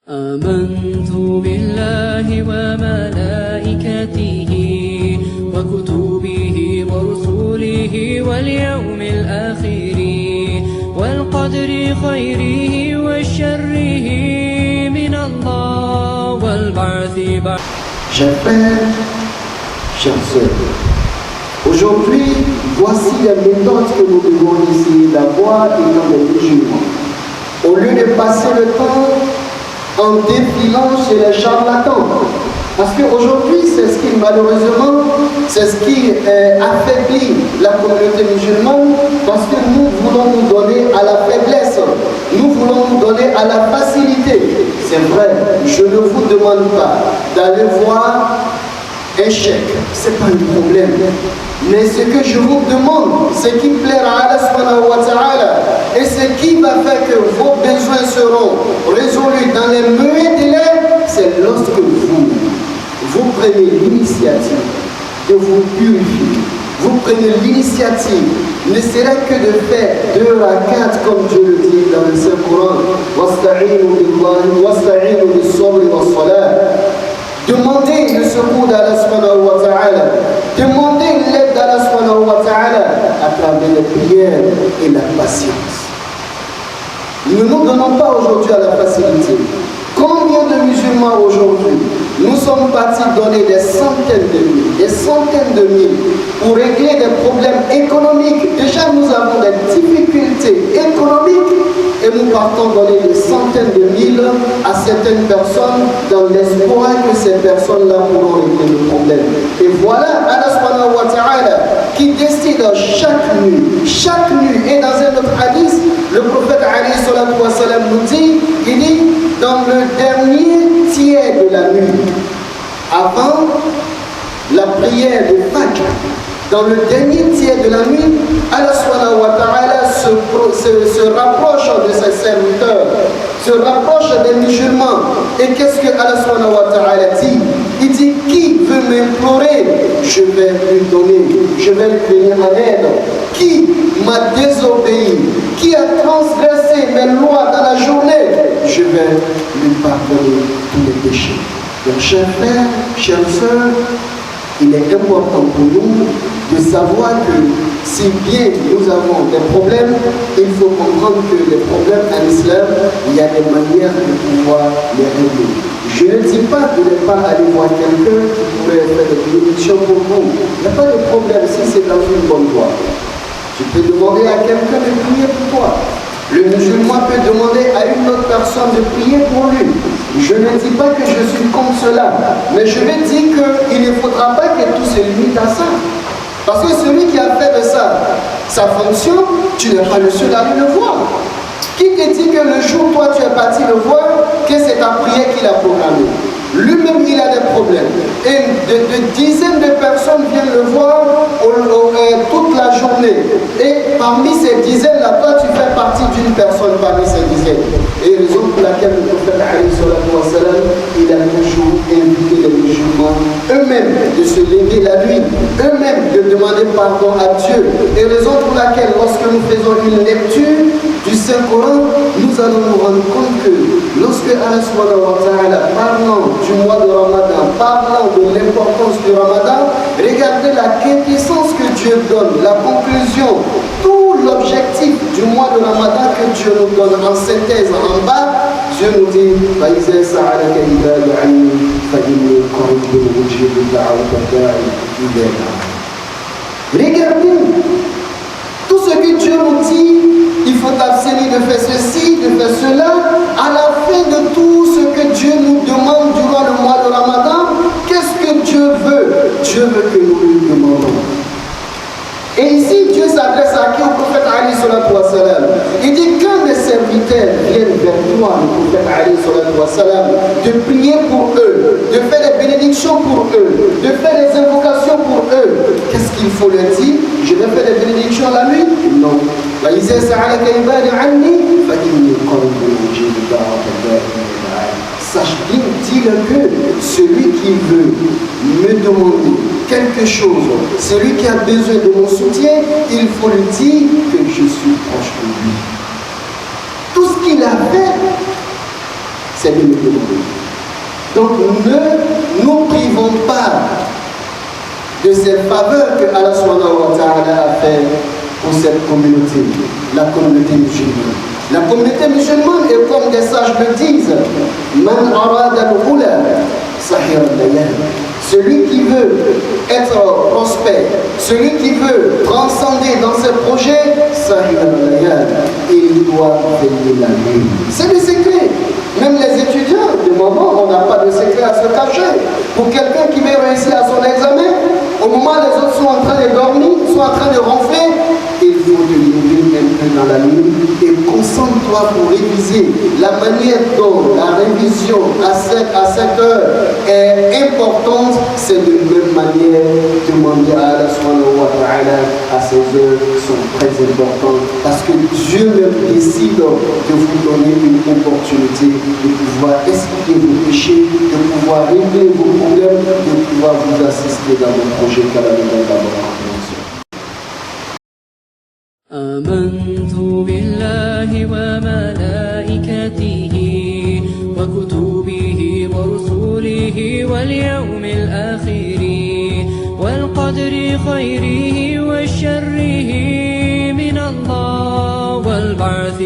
آمنت بالله وملائكته وكتبه ورسله واليوم الآخر والقدر خيره وشره من الله والبعث بعد. Chers frères, chers sœurs, aujourd'hui, voici les méthodes que nous devons essayer d'avoir étant des musulmans. Au lieu de passer le temps en défilant chez les charlatans. Parce qu'aujourd'hui, c'est ce qui, malheureusement, c'est ce qui affaiblit la communauté musulmane, parce que nous voulons nous donner à la faiblesse, nous voulons nous donner à la facilité. C'est vrai, je ne vous demande pas d'aller voir un chèque, ce n'est pas un problème. Mais ce que je vous demande, ce qui plaira à Allah subhanahu wa ta'ala, et ce qui va faire que vos besoins seront résolus dans les meilleurs délais, c'est lorsque vous prenez l'initiative de vous purifier. Vous prenez l'initiative, ne serait que de faire 2 rakats comme Dieu le dit dans le Saint-Coran. Wasta'inu billahi wasta'inu bis-sabri was-salat. Demandez le secours d'Allah subhanahu wa ta'ala. Demandez l'aide d'Allah subhanahu wa ta'ala à travers les prières et la patience. Ne nous donnons pas aujourd'hui à la facilité. Combien de musulmans aujourd'hui, nous sommes partis donner des centaines de mille pour régler des problèmes économiques. Déjà nous avons des difficultés économiques et nous partons donner des centaines de mille à certaines personnes dans l'espoir que ces personnes-là pourront régler le problème. Et voilà Allah subhanahu wa ta'ala qui décide chaque nuit. Et dans un autre hadith, le prophète alayhi salatu wa salam nous dit, il dit, dans le dernier tiers de la nuit, avant la prière de Fajr, dans le dernier tiers de la nuit, Allah subhanahu wa ta'ala se rapproche de ses serviteurs, se rapproche des musulmans. Et qu'est-ce que Allah subhanahu wa ta'ala dit? Il dit, qui veut m'implorer, je vais lui donner, je vais lui venir en aide. Qui m'a désobéi, qui a transgressé mes lois dans la journée, je vais lui pardonner tous les péchés. Donc, chers frères, chères sœurs, il est important pour nous de savoir que si bien nous avons des problèmes, il faut comprendre que les problèmes en islam, il y a des manières de pouvoir les régler. Je ne dis pas de ne pas aller voir quelqu'un qui pourrait faire des bénédictions pour vous. Il n'y a pas de problème si c'est dans une bonne voie. Tu peux demander à quelqu'un de prier pour toi. Le musulman peut demander à une autre personne de prier pour lui. Je ne dis pas que je suis comme cela, mais je vais dire qu'il ne faudra pas que tout se limite à ça. Parce que celui qui a fait de ça sa fonction, tu n'es pas le seul à aller le voir. Qui te dit que le jour où toi tu es parti le voir, que c'est ta prière qu'il a programmée? Lui-même il a des problèmes. Et de dizaines de personnes viennent le voir toute la journée. Et parmi ces dizaines-là, toi tu fais partie d'une personne parmi ces dizaines. Et raison pour laquelle le prophète il a toujours invité les musulmans eux-mêmes de se lever la nuit, eux-mêmes de demander pardon à Dieu. Et raison pour laquelle lorsque nous faisons une lecture du Saint-Coran, nous allons nous rendre compte que lorsque Allah subhanahu wa ta'ala, parlant du mois de Ramadan, parlant de l'importance du Ramadan, regardez la quintessence que Dieu donne, la conclusion, tout l'objectif du mois de Ramadan que Dieu nous donne en synthèse en bas. Dieu nous dit, regardez tout ce que Dieu nous dit. Il faut t'abstenir de faire ceci, de faire cela. À la fin de tout ce que Dieu nous demande durant le mois de Ramadan, qu'est-ce que Dieu veut? Dieu veut que nous lui demandons. Et ici, Dieu s'adresse à qui? Au prophète Ali sallallahu alayhi wa sallam. Il dit, quand les serviteurs viennent vers toi, le prophète Ali sallallahu alayhi wa sallam, de prier pour eux, de faire des bénédictions pour eux, de faire des invocations pour eux, qu'est-ce qu'il faut leur dire? Je vais faire des bénédictions la nuit? Non. Sache bien, dis-le que celui qui veut me demander quelque chose, celui qui a besoin de mon soutien, il faut lui dire que je suis proche de lui. Tout ce qu'il a fait, c'est de nous demander. Donc ne nous privons pas de cette faveur que Allah subhanahu wa ta'ala a fait pour cette communauté, la communauté musulmane. La communauté musulmane est comme des sages le disent, Man arada al-ghula sahir al-layal. Celui qui veut être prospère, celui qui veut transcender dans ses projets, sahir al-layal, il doit veiller la nuit. C'est le secret. Même les étudiants, de moment, on n'a pas de secret à se cacher. Pour quelqu'un qui veut réussir à son examen, au moment où les autres sont en train de dormir, sont en train de ronfler, il faut te lever un peu dans la nuit et concentre-toi pour réviser. La manière dont la révision à cette heure est importante, c'est de même manière demander à Allah subhanahu wa ta'ala à ces heures sont très importantes parce que Dieu même décide de vous donner une opportunité de pouvoir expliquer vos péchés, de pouvoir régler vos problèmes, de pouvoir vous assister dans vos projets qu'Allah nous donne d'abord. آمنت بالله وملائكته وكتبه ورسله واليوم الآخر والقدر خيره وشره من الله والبعث